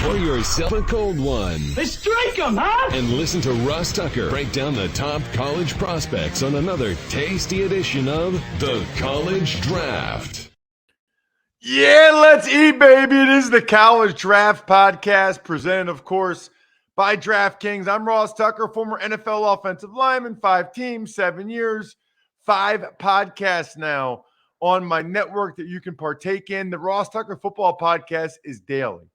Pour yourself a cold one. Let's strike 'em, huh? And listen to Ross Tucker break down the top college prospects on another tasty edition of The College Draft. Yeah, let's eat, baby. It is the College Draft Podcast, presented, of course, by DraftKings. I'm Ross Tucker, former NFL offensive lineman, 5 teams, 7 years, 5 podcasts now on my network that you can partake in. The Ross Tucker Football Podcast is daily,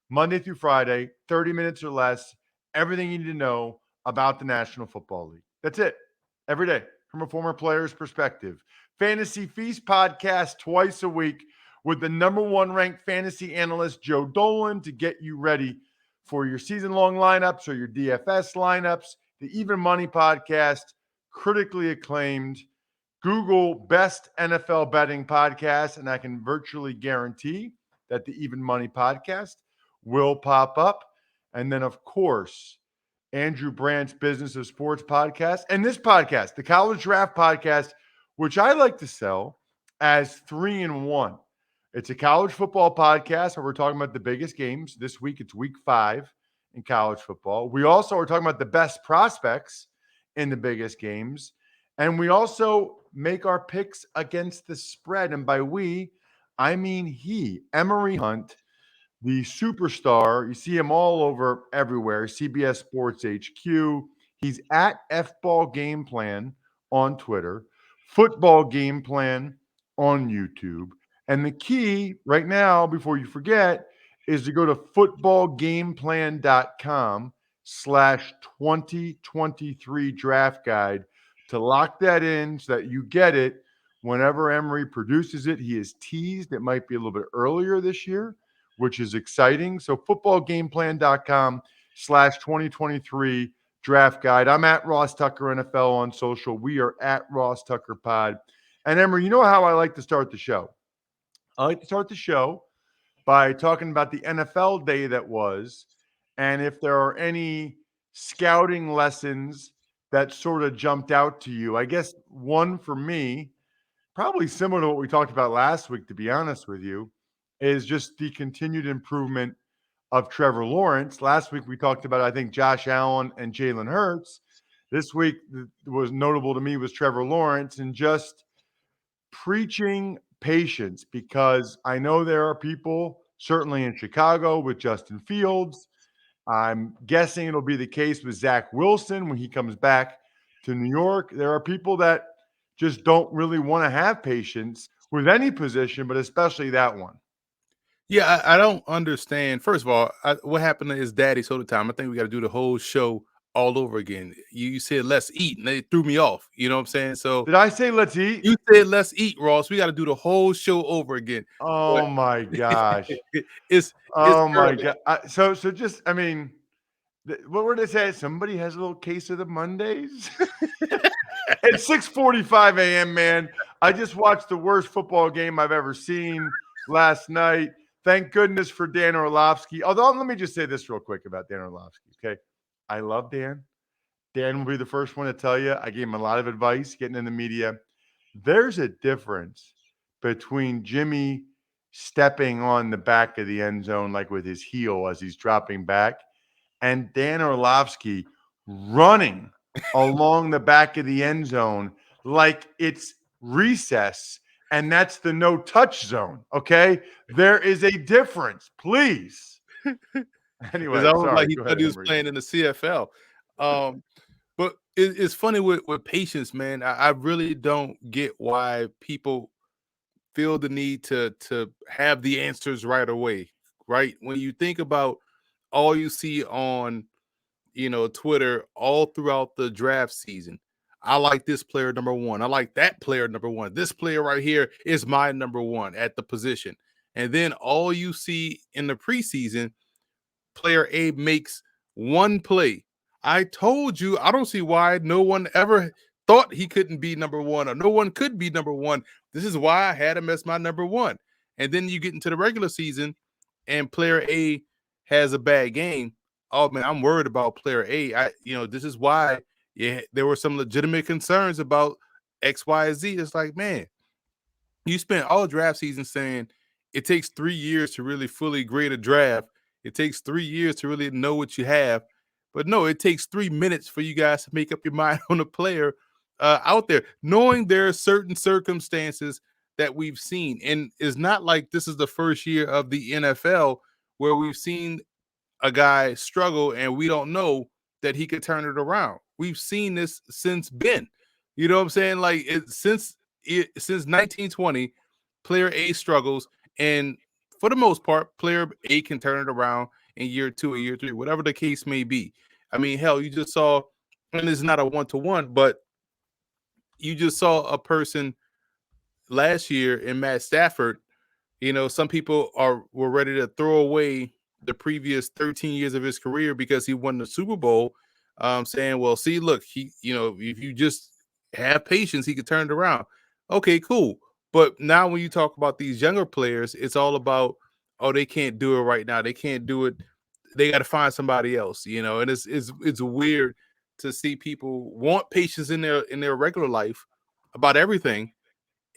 Monday through Friday, 30 minutes or less, everything you need to know about the National Football League. That's it, every day, from a former player's perspective. Fantasy Feast podcast twice a week with the number 1 ranked fantasy analyst, Joe Dolan, to get you ready for your season-long lineups or your DFS lineups. The Even Money podcast, critically acclaimed, Google Best NFL Betting Podcast, and I can virtually guarantee that the Even Money podcast will pop up. And then, of course, Andrew Brandt's Business of Sports podcast, and this podcast, the College Draft Podcast, which I like to sell as 3-in-1. It's a college football podcast where we're talking about the biggest games. This week, it's week 5 in college football. We also are talking about the best prospects in the biggest games. And we also make our picks against the spread. And by we, I mean he, Emory Hunt, the superstar. You see him all over everywhere, CBS Sports HQ. He's at F-Ball Game Plan on Twitter, Football Game Plan on YouTube. And the key right now, before you forget, is to go to footballgameplan.com/2023 draft guide to lock that in so that you get it whenever Emory produces it. He is teased it might be a little bit earlier this year, which is exciting. So footballgameplan.com/2023 draft guide. I'm at Ross Tucker NFL on social. We are at Ross Tucker Pod. And Emory, you know how I like to start the show? I like to start the show by talking about the NFL day that was, and if there are any scouting lessons that sort of jumped out to you. I guess one for me, probably similar to what we talked about last week, to be honest with you, is just the continued improvement of Trevor Lawrence. Last week we talked about, I think, Josh Allen and Jalen Hurts. This week was notable to me was Trevor Lawrence, and just preaching patience, because I know there are people, certainly in Chicago with Justin Fields. I'm guessing it'll be the case with Zach Wilson when he comes back to New York. There are people that just don't really want to have patience with any position, but especially that one. Yeah, I don't understand. First of all, what happened to his daddy soda time? I think we got to do the whole show all over again. You said let's eat, and they threw me off. You know what I'm saying? So did I say let's eat? You said let's eat, Ross. We got to do the whole show over again. Oh my gosh! it's my god! So just, I mean, what were they say? Somebody has a little case of the Mondays. At 6:45 a.m., man. I just watched the worst football game I've ever seen last night. Thank goodness for Dan Orlovsky. Although, let me just say this real quick about Dan Orlovsky, okay? I love Dan. Dan will be the first one to tell you. I gave him a lot of advice getting in the media. There's a difference between Jimmy stepping on the back of the end zone, like with his heel as he's dropping back, and Dan Orlovsky running along the back of the end zone like it's recess, and that's the no-touch zone, okay? There is a difference, please. Anyway, it's almost sorry. like he thought he was playing in the CFL. But it's funny with patience, man. I really don't get why people feel the need to have the answers right away, right? When you think about all you see on, Twitter all throughout the draft season, I like this player number 1. I like that player number 1. This player right here is my number 1 at the position. And then all you see in the preseason, player A makes one play. I told you, I don't see why no one ever thought he couldn't be number 1 or no one could be number 1. This is why I had him as my number 1. And then you get into the regular season and player A has a bad game. Oh man, I'm worried about player A. This is why there were some legitimate concerns about X, Y, Z. It's like, man, you spent all draft season saying it takes 3 years to really fully grade a draft. It takes 3 years to really know what you have. But no, it takes 3 minutes for you guys to make up your mind on a player out there, knowing there are certain circumstances that we've seen. And it's not like this is the first year of the NFL where we've seen a guy struggle and we don't know that he could turn it around. We've seen this since Ben. You know what I'm saying? Like since 1920, player A struggles, and for the most part, player A can turn it around in year 2 or year 3, whatever the case may be. I mean, hell, you just saw, and it's not a one-to-one, but you just saw a person last year in Matt Stafford. You know, some people were ready to throw away the previous 13 years of his career because he won the Super Bowl, saying, well, see, look, if you just have patience, he could turn it around. Okay, cool. But now when you talk about these younger players, it's all about, oh, they can't do it right now. They can't do it. They got to find somebody else, and it's weird to see people want patience in their regular life about everything,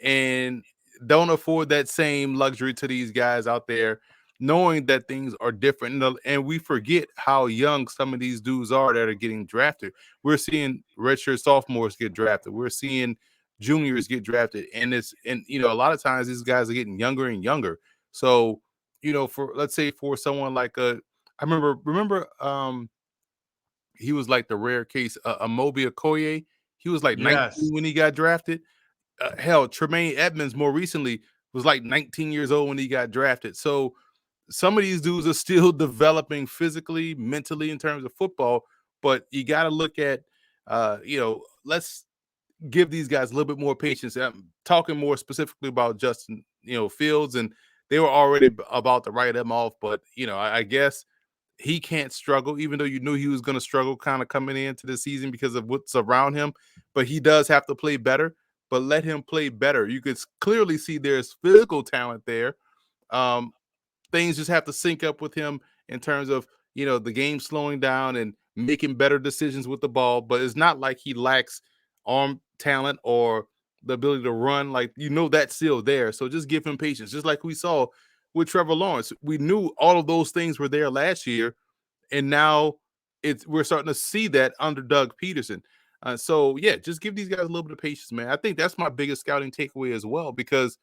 and don't afford that same luxury to these guys out there, knowing that things are different. And we forget how young some of these dudes are that are getting drafted. We're seeing redshirt sophomores get drafted. We're seeing juniors get drafted. And a lot of times these guys are getting younger and younger. So, for, let's say, for someone like I remember he was like the rare case, Amobi Okoye. He was like 19 Yes. when he got drafted. Hell, Tremaine Edmonds more recently was like 19 years old when he got drafted. So some of these dudes are still developing physically, mentally in terms of football, but you got to look at, let's give these guys a little bit more patience. I'm talking more specifically about Justin, Fields, and they were already about to write him off, but I guess he can't struggle, even though you knew he was going to struggle kind of coming into the season because of what's around him. But he does have to play better. But let him play better. You could clearly see there's physical talent there. Things just have to sync up with him in terms of the game slowing down and making better decisions with the ball. But it's not like he lacks arm talent or the ability to run. Like that's still there. So just give him patience. Just like we saw with Trevor Lawrence, we knew all of those things were there last year, and now we're starting to see that under Doug Peterson. So yeah, just give these guys a little bit of patience, man. I think that's my biggest scouting takeaway as well, because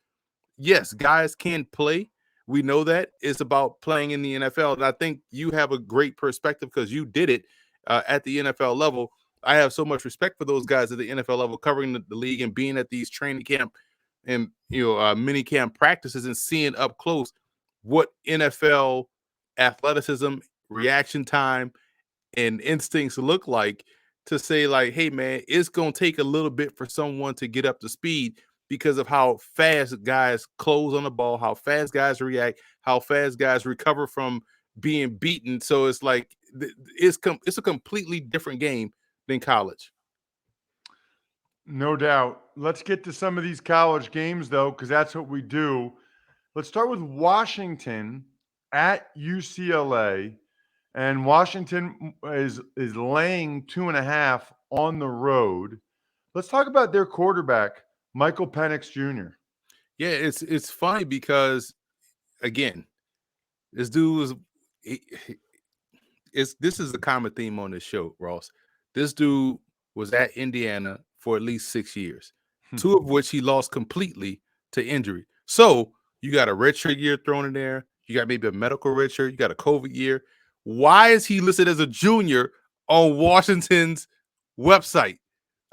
yes, guys can play. We know that it's about playing in the NFL, and I think you have a great perspective because you did it at the NFL level. I have so much respect for those guys at the NFL level, covering the league and being at these training camp and mini camp practices and seeing up close what NFL athleticism, reaction time, and instincts look like, to say like, hey man, it's going to take a little bit for someone to get up to speed because of how fast guys close on the ball, how fast guys react, how fast guys recover from being beaten. So it's like it's a completely different game than college. No doubt. Let's get to some of these college games, though, because that's what we do. Let's start with Washington at UCLA. And Washington is laying 2.5 on the road. Let's talk about their quarterback, Michael Penix Jr. Yeah, it's funny because, again, this dude was this is the common theme on this show, Ross. This dude was at Indiana for at least 6 years, 2 of which he lost completely to injury. So you got a redshirt year thrown in there. You got maybe a medical redshirt. You got a COVID year. Why is he listed as a junior on Washington's website?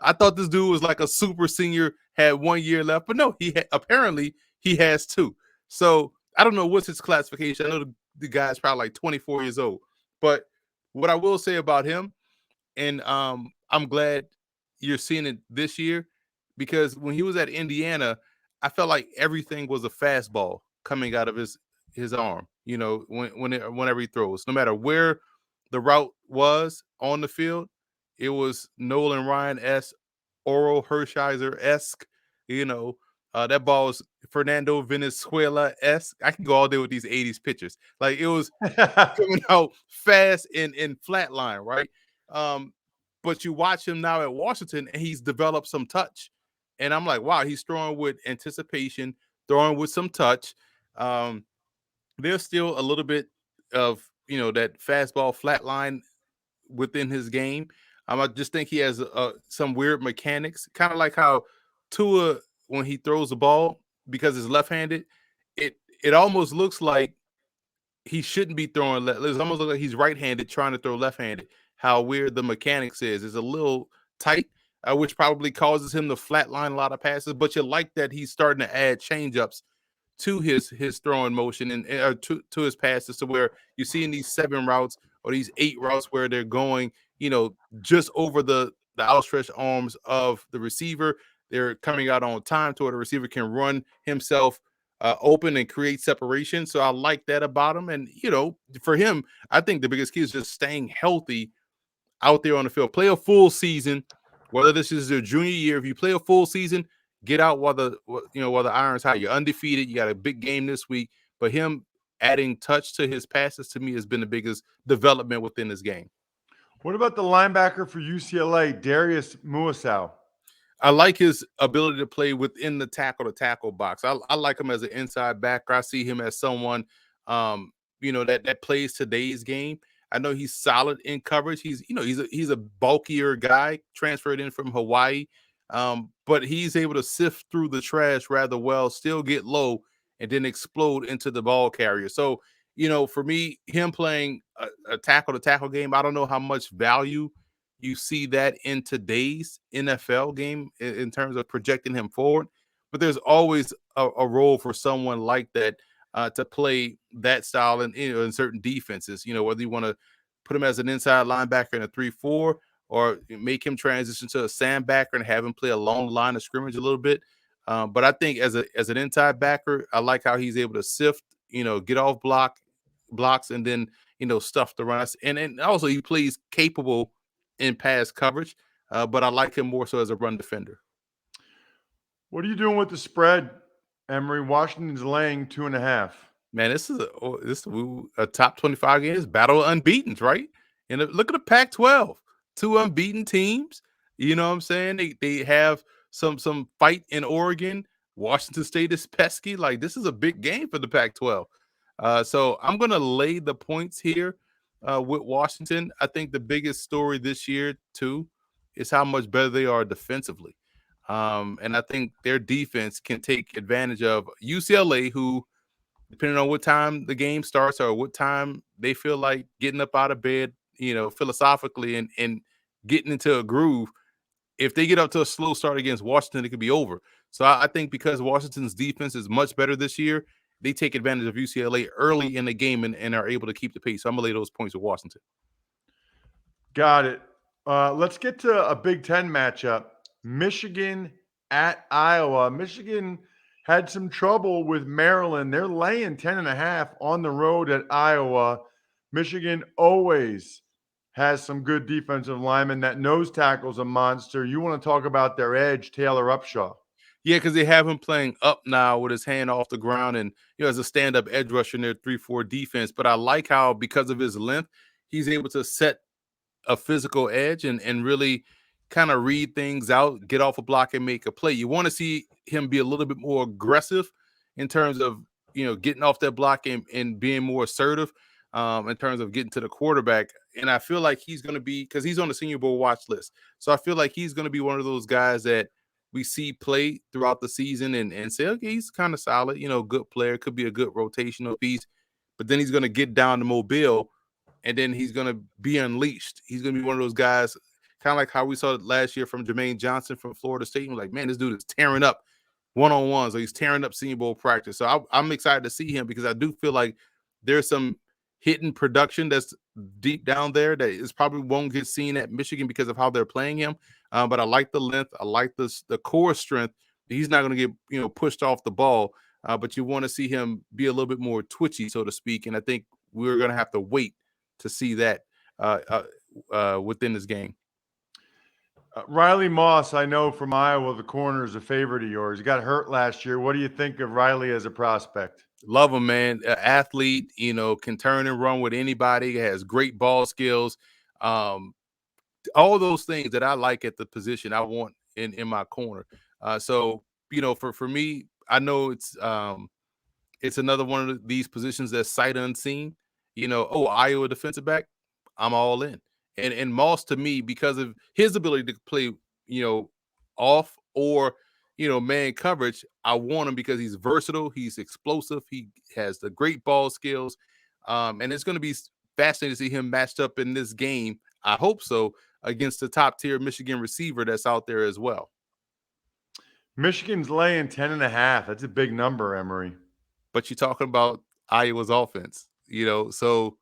I thought this dude was like a super senior, had 1 year left, but no, apparently he has 2. So I don't know what's his classification. I know the guy's probably like 24 years old, but what I will say about him, and I'm glad you're seeing it this year, because when he was at Indiana, I felt like everything was a fastball coming out of his arm. Whenever he throws, no matter where the route was on the field, it was Nolan Ryan-esque, Oro Hershiser-esque. That ball was Fernando Venezuela-esque. I can go all day with these 80s pictures. Like, it was coming out fast and flatline, right? But you watch him now at Washington, and he's developed some touch. And I'm like, wow, he's throwing with anticipation, throwing with some touch. There's still a little bit of, that fastball flat line within his game. I just think he has some weird mechanics, kind of like how Tua, when he throws the ball, because it's left-handed, it almost looks like he shouldn't be throwing left. It almost looks like he's right-handed trying to throw left-handed. How weird the mechanics is. It's a little tight, which probably causes him to flatline a lot of passes. But you like that he's starting to add change-ups to his throwing motion and to his passes, to where you see in these 7 routes or these 8 routes where they're going, just over the outstretched arms of the receiver. They're coming out on time to where the receiver can run himself open and create separation. So I like that about him. And for him, I think the biggest key is just staying healthy out there on the field. Play a full season, whether this is your junior year. If you play a full season, get out while the iron's hot. You're undefeated. You got a big game this week. But him adding touch to his passes, to me, has been the biggest development within this game. What about the linebacker for UCLA, Darius Muasau? I like his ability to play within the tackle-to-tackle box. I like him as an inside backer. I see him as someone, that plays today's game. I know he's solid in coverage. He's a bulkier guy, transferred in from Hawaii, but he's able to sift through the trash rather well, still get low, and then explode into the ball carrier. So, for me, him playing a tackle-to-tackle game, I don't know how much value you see that in today's NFL game in terms of projecting him forward. But there's always a role for someone like that to play that style in certain defenses. Whether you want to put him as an inside linebacker in a 3-4 or make him transition to a sandbacker and have him play a long line of scrimmage a little bit. But I think as an inside backer, I like how he's able to sift, get off blocks and then, stuff the runs. And also he plays capable in pass coverage, but I like him more so as a run defender. What are you doing with the spread, Emory? Washington's laying 2.5. Man, this is a top 25 game. It's battle of unbeatens, right? And look at the Pac-12, 2 unbeaten teams. You know what I'm saying? They have some fight in Oregon. Washington State is pesky. Like, this is a big game for the Pac-12. So I'm going to lay the points here with Washington. I think the biggest story this year, too, is how much better they are defensively. And I think their defense can take advantage of UCLA, who, depending on what time the game starts or what time they feel like getting up out of bed, philosophically and getting into a groove, if they get up to a slow start against Washington, it could be over. So I think because Washington's defense is much better this year, they take advantage of UCLA early in the game and are able to keep the pace. So I'm going to lay those points with Washington. Got it. Let's get to a Big Ten matchup. Michigan at Iowa. Michigan had some trouble with Maryland. They're laying 10.5 on the road at Iowa. Michigan always has some good defensive linemen. That nose tackle's a monster. You want to talk about their edge, Taylor Upshaw. Yeah, because they have him playing up now with his hand off the ground and, as a stand-up edge rusher in their 3-4 defense. But I like how, because of his length, he's able to set a physical edge and really kind of read things out, get off a block and make a play. You want to see him be a little bit more aggressive in terms of, getting off that block and being more assertive in terms of getting to the quarterback. And I feel like he's going to be, because he's on the Senior Bowl watch list. So I feel like he's going to be one of those guys that we see play throughout the season and say, okay, he's kind of solid, good player, could be a good rotational piece. But then he's going to get down to Mobile, and then he's going to be unleashed. He's going to be one of those guys, kind of like how we saw it last year from Jermaine Johnson from Florida State. We're like, man, this dude is tearing up one-on-ones, or he's tearing up Senior Bowl practice. So I'm excited to see him, because I do feel like there's some hidden production that's deep down there that is probably won't get seen at Michigan because of how they're playing him. But I like the length. I like the core strength. He's not going to get pushed off the ball, but you want to see him be a little bit more twitchy, so to speak. And I think we're going to have to wait to see that within this game. Riley Moss, I know from Iowa, the corner is a favorite of yours. He got hurt last year. What do you think of Riley as a prospect? Love him, man. Athlete, can turn and run with anybody. Has great ball skills. All those things that I like at the position I want in my corner. So, for me, I know it's another one of these positions that's sight unseen. Iowa defensive back, I'm all in. And Moss, to me, because of his ability to play, off or man coverage, I want him because he's versatile, he's explosive, he has the great ball skills, and it's going to be fascinating to see him matched up in this game. I hope so, against the top tier Michigan receiver that's out there as well. Michigan's laying 10.5. That's a big number, Emory. But you're talking about Iowa's offense, so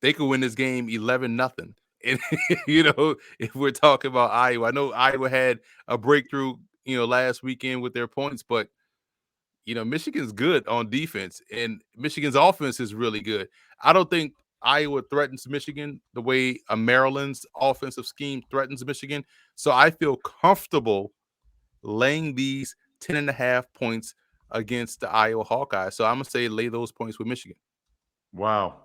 they could win this game 11-0. And if we're talking about Iowa, I know Iowa had a breakthrough, last weekend with their points, but Michigan's good on defense, and Michigan's offense is really good. I don't think Iowa threatens Michigan the way a Maryland's offensive scheme threatens Michigan. So I feel comfortable laying these 10.5 points against the Iowa Hawkeyes. So I'm going to say lay those points with Michigan. Wow.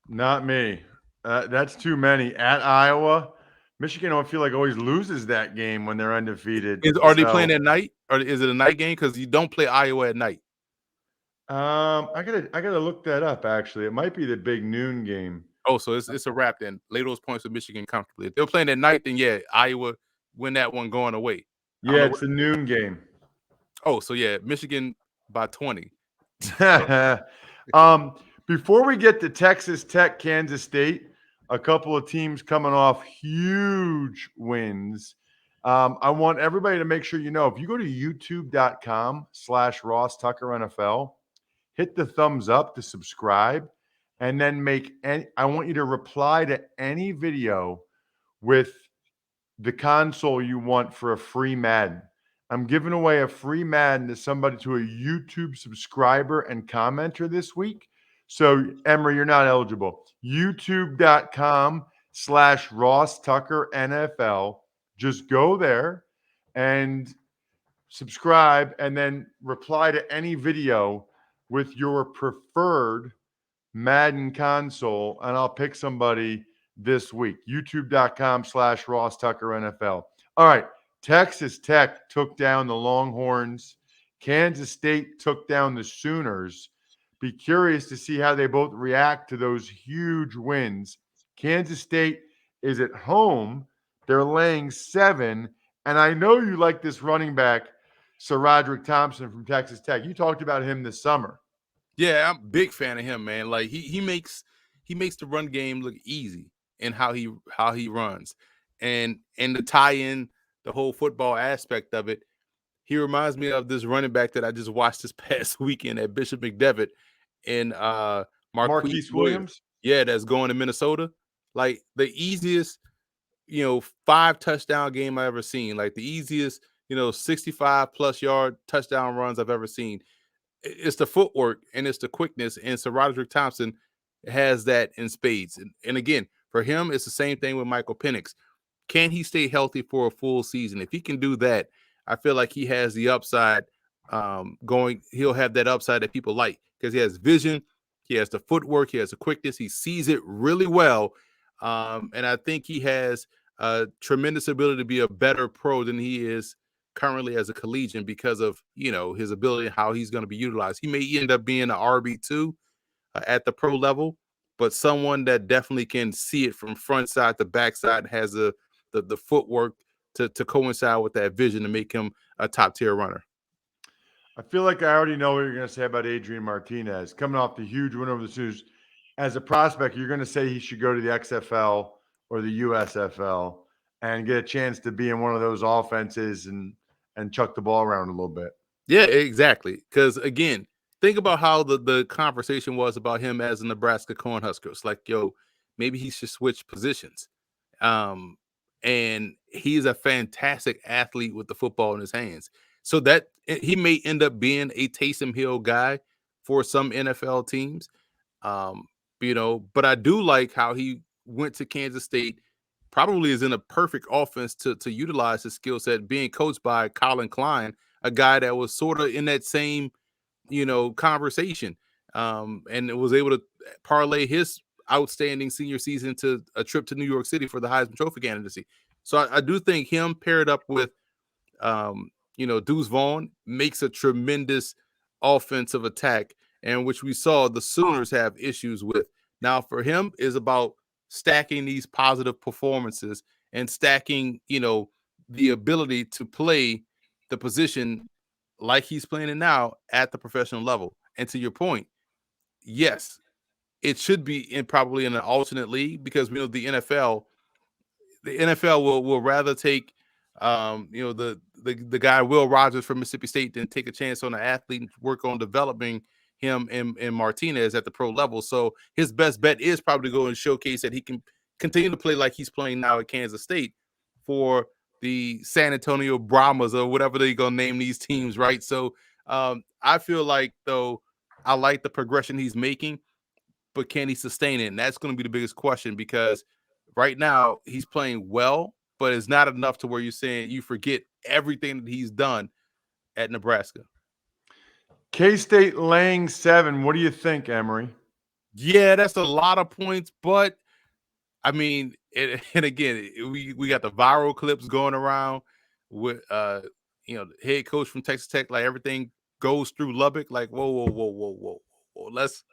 Not me. That's too many. At Iowa, Michigan, I feel like always loses that game when they're undefeated. Are they playing at night, or is it a night game? Because you don't play Iowa at night. I gotta look that up. Actually, it might be the big noon game. Oh, so it's a wrap then. Lay those points with Michigan comfortably. If they're playing at night, then yeah, Iowa win that one going away. Yeah, it's the noon game. Oh, so yeah, Michigan by 20. Before we get to Texas Tech, Kansas State, a couple of teams coming off huge wins. I want everybody to make sure if you go to youtube.com/Ross Tucker NFL, hit the thumbs up to subscribe, and then I want you to reply to any video with the console you want for a free Madden. I'm giving away a free Madden to a YouTube subscriber and commenter this week. So, Emory, you're not eligible. YouTube.com/Ross Tucker NFL. Just go there and subscribe, and then reply to any video with your preferred Madden console, and I'll pick somebody this week. YouTube.com/Ross Tucker NFL. All right. Texas Tech took down the Longhorns. Kansas State took down the Sooners. Be curious to see how they both react to those huge wins. Kansas State is at home. They're laying 7. And I know you like this running back, SaRodorick Thompson from Texas Tech. You talked about him this summer. Yeah, I'm a big fan of him, man. Like he makes the run game look easy in how he runs. And to tie in the whole football aspect of it, he reminds me of this running back that I just watched this past weekend at Bishop McDevitt and Marquise Williams. Yeah, that's going to Minnesota. Like the easiest, 5 touchdown game I've ever seen. Like the easiest, 65 plus yard touchdown runs I've ever seen. It's the footwork and it's the quickness, and SaRodorick Thompson has that in spades. And again, for him, it's the same thing with Michael Penix. Can he stay healthy for a full season? If he can do that, I feel like he has the upside going. He'll have that upside that people like because he has vision, he has the footwork, he has the quickness, he sees it really well. And I think he has a tremendous ability to be a better pro than he is currently as a collegian because of his ability and how he's going to be utilized. He may end up being an RB2 at the pro level, but someone that definitely can see it from front side to back side, has the footwork to coincide with that vision to make him a top tier runner. I feel like I already know what you're going to say about Adrian Martinez coming off the huge win over the Sooners. As a prospect, you're going to say he should go to the XFL or the USFL and get a chance to be in one of those offenses and chuck the ball around a little bit. Yeah, exactly. Because again, think about how the conversation was about him as a Nebraska Cornhuskers. Like, maybe he should switch positions. And he's a fantastic athlete with the football in his hands. So that he may end up being a Taysom Hill guy for some NFL teams. But I do like how he went to Kansas State, probably is in a perfect offense to utilize his skill set, being coached by Colin Klein, a guy that was sort of in that same, conversation. And was able to parlay his outstanding senior season to a trip to New York City for the Heisman Trophy candidacy. So I do think him paired up with, Deuce Vaughn makes a tremendous offensive attack, and which we saw the Sooners have issues with Now for him is about stacking these positive performances and stacking, the ability to play the position like he's playing it now at the professional level. And to your point, yes, it should be probably in an alternate league because we know the NFL will rather take the guy Will Rogers from Mississippi State than take a chance on an athlete and work on developing him in Martinez at the pro level. So his best bet is probably to go and showcase that he can continue to play like he's playing now at Kansas State for the San Antonio Brahmas or whatever they're gonna name these teams, right? So I feel like though I like the progression he's making, but can he sustain it? And that's going to be the biggest question because right now he's playing well, but it's not enough to where you're saying you forget everything that he's done at Nebraska. K-State laying 7. What do you think, Emory? Yeah, that's a lot of points, but I mean, and again, we got the viral clips going around with the head coach from Texas Tech, like everything goes through Lubbock. Like, whoa. Let's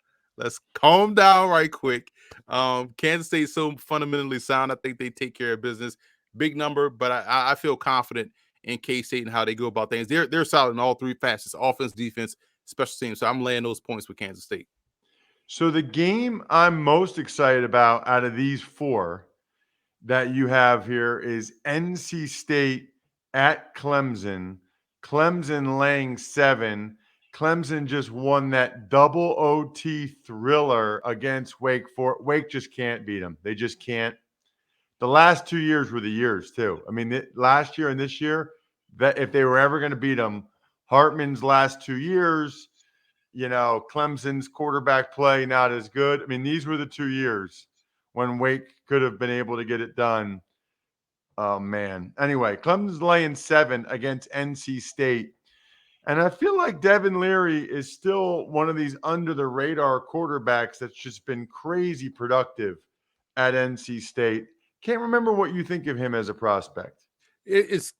calm down right quick. Kansas State's so fundamentally sound. I think they take care of business. Big number, but I feel confident in K-State and how they go about things. They're solid in all three facets: offense, defense, special teams. So I'm laying those points with Kansas State. So the game I'm most excited about out of these 4 that you have here is NC State at Clemson. Clemson laying 7. Clemson just won that double OT thriller against Wake Forest. Wake just can't beat them. They just can't. The last 2 years were the years too. I mean, last year and this year, that if they were ever going to beat them, Hartman's last 2 years, Clemson's quarterback play not as good. I mean, these were the 2 years when Wake could have been able to get it done. Oh, man. Anyway, Clemson's laying 7 against NC State. And I feel like Devin Leary is still one of these under-the-radar quarterbacks that's just been crazy productive at NC State. Can't remember what you think of him as a prospect.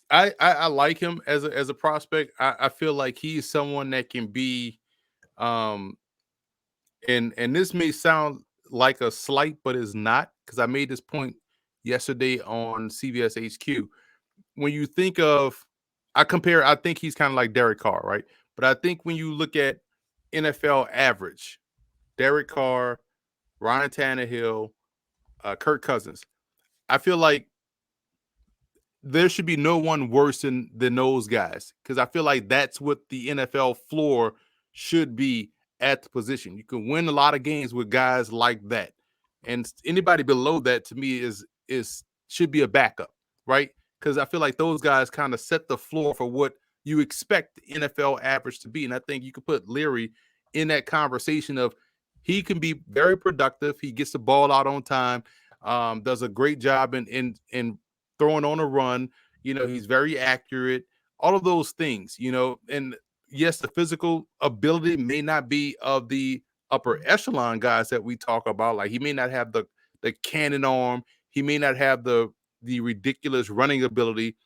I like him as a prospect. I feel like he's someone that can be and this may sound like a slight, but it's not, because I made this point yesterday on CBS HQ. When you think of, I think he's kind of like Derek Carr, right? But I think when you look at NFL average, Derek Carr, Ryan Tannehill, Kirk Cousins, I feel like there should be no one worse than those guys, because I feel like that's what the NFL floor should be at the position. You can win a lot of games with guys like that, and anybody below that to me is should be a backup, right? Because I feel like those guys kind of set the floor for what you expect the NFL average to be, and I think you could put Leary in that conversation of he can be very productive. He gets the ball out on time, does a great job in throwing on a run. He's very accurate. All of those things, and yes, the physical ability may not be of the upper echelon guys that we talk about. Like, he may not have the cannon arm. He may not have the ridiculous running ability.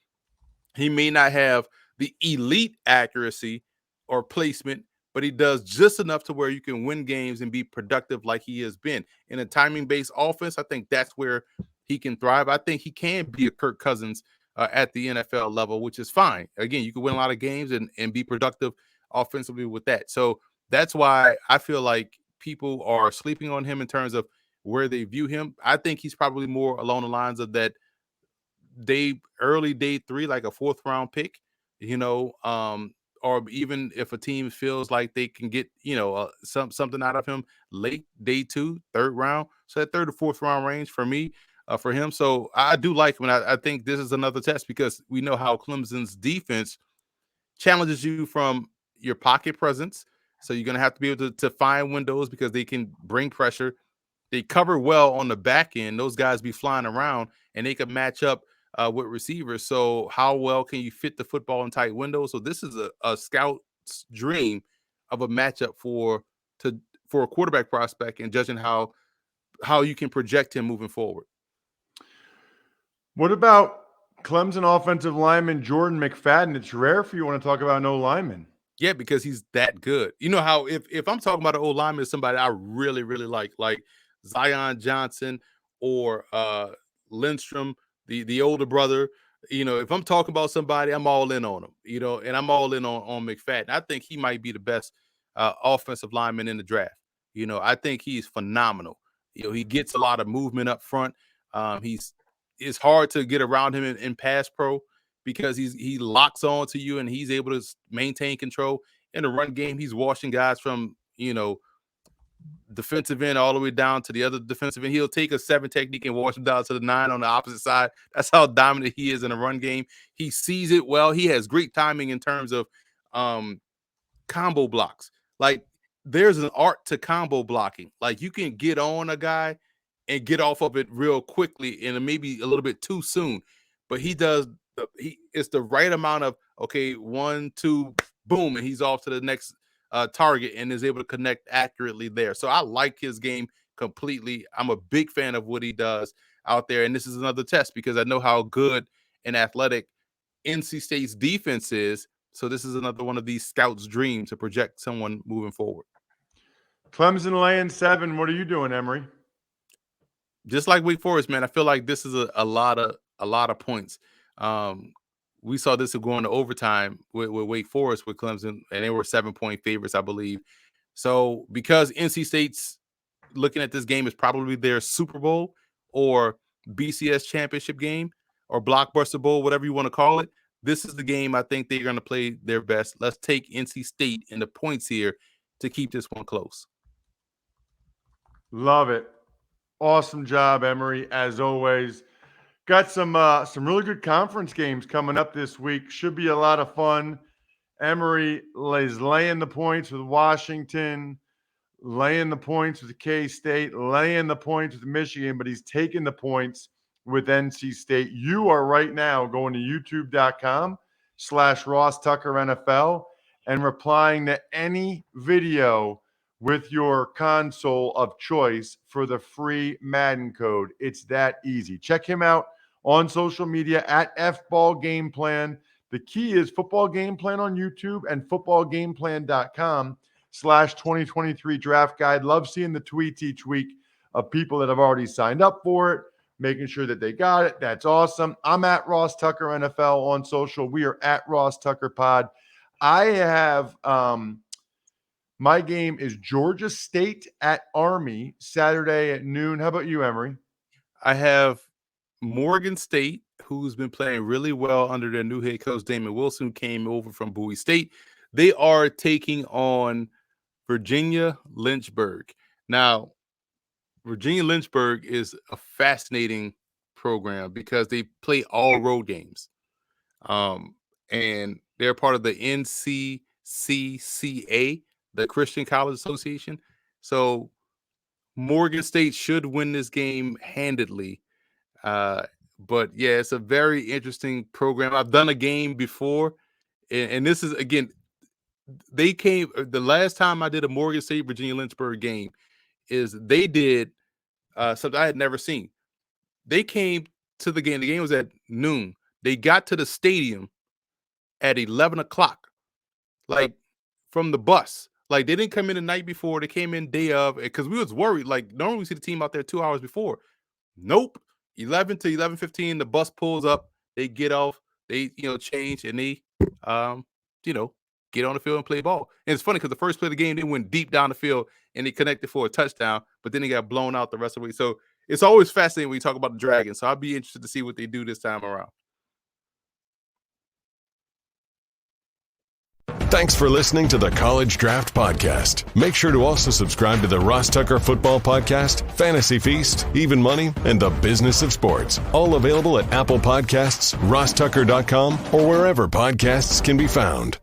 He may not have the elite accuracy or placement, but he does just enough to where you can win games and be productive like he has been. In a timing-based offense, I think that's where he can thrive. I think he can be a Kirk Cousins at the NFL level, which is fine. Again, you can win a lot of games and be productive offensively with that. So that's why I feel like people are sleeping on him in terms of where they view him. I think he's probably more along the lines of that early day 3, like a 4th round pick, or even if a team feels like they can get, something out of him late day 2, 3rd round. So that 3rd to 4th round range for me, for him. So I do like him. And I think this is another test because we know how Clemson's defense challenges you from your pocket presence. So you're going to have to be able to find windows because they can bring pressure. They cover well on the back end. Those guys be flying around and they can match up with receivers. So how well can you fit the football in tight windows? So this is a scout's dream of a matchup for a quarterback prospect, and judging how you can project him moving forward. What about Clemson offensive lineman Jordan McFadden? It's rare for you want to talk about no lineman. Yeah, because he's that good. You know how if I'm talking about an old lineman, somebody I really, really like Zion Johnson or Lindstrom, the older brother. If I'm talking about somebody, I'm all in on him, and I'm all in on McFadden. I think he might be the best offensive lineman in the draft. I think he's phenomenal. He gets a lot of movement up front. It's hard to get around him in pass pro because he locks on to you and he's able to maintain control. In the run game, he's washing guys from, defensive end all the way down to the other defensive end. He'll take a 7 technique and wash him down to the 9 on the opposite side. That's how dominant he is in the run game. He sees it well. He has great timing in terms of combo blocks. Like, there's an art to combo blocking. Like, you can get on a guy and get off of it real quickly and maybe a little bit too soon. But it's the right amount of, okay, 1, 2, boom, and he's off to the next target and is able to connect accurately there. So I like his game completely. I'm a big fan of what he does out there. And this is another test because I know how good and athletic NC State's defense is. So this is another one of these scouts' dreams to project someone moving forward. Clemson laying 7. What are you doing, Emory? Just like Wake Forest, man, I feel like this is a lot of points. We saw this going to overtime with Wake Forest with Clemson, and they were 7-point favorites, I believe. So because NC State's looking at this game as probably their Super Bowl or BCS championship game or Blockbuster Bowl, whatever you want to call it, this is the game I think they're going to play their best. Let's take NC State in the points here to keep this one close. Love it. Awesome job, Emory, as always. Got some really good conference games coming up this week. Should be a lot of fun. Emory is laying the points with Washington, laying the points with K-State, laying the points with Michigan, but he's taking the points with NC State. You are right now going to youtube.com/Ross Tucker NFL and replying to any video with your console of choice for the free Madden code. It's that easy. Check him out on social media at FBallGamePlan. The key is Football Game Plan on YouTube and footballgameplan.com/2023 draft guide. Love seeing the tweets each week of people that have already signed up for it, making sure that they got it. That's awesome. I'm at Ross Tucker NFL on social. We are at Ross Tucker Pod. I have my game is Georgia State at Army Saturday at noon. How about you, Emory? I have Morgan State, who's been playing really well under their new head coach, Damon Wilson, who came over from Bowie State. They are taking on Virginia Lynchburg. Now, Virginia Lynchburg is a fascinating program because they play all road games. And they're part of the NCCCA, the Christian College Association. So Morgan State should win this game handedly. But yeah, it's a very interesting program. I've done a game before, and this is, again, they came, the last time I did a Morgan State Virginia Lynchburg game is they did something I had never seen. They came to the game. The game was at noon. They got to the stadium at 11 o'clock, like from the bus. Like, they didn't come in the night before. They came in day of, because we was worried. Like, normally we see the team out there 2 hours before. Nope. 11 to 11:15, the bus pulls up. They get off. They, change, and they, get on the field and play ball. And it's funny because the first play of the game, they went deep down the field and they connected for a touchdown, but then they got blown out the rest of the way. So it's always fascinating when you talk about the Dragons. So I'll be interested to see what they do this time around. Thanks for listening to the College Draft Podcast. Make sure to also subscribe to the Ross Tucker Football Podcast, Fantasy Feast, Even Money, and the Business of Sports. All available at Apple Podcasts, rosstucker.com, or wherever podcasts can be found.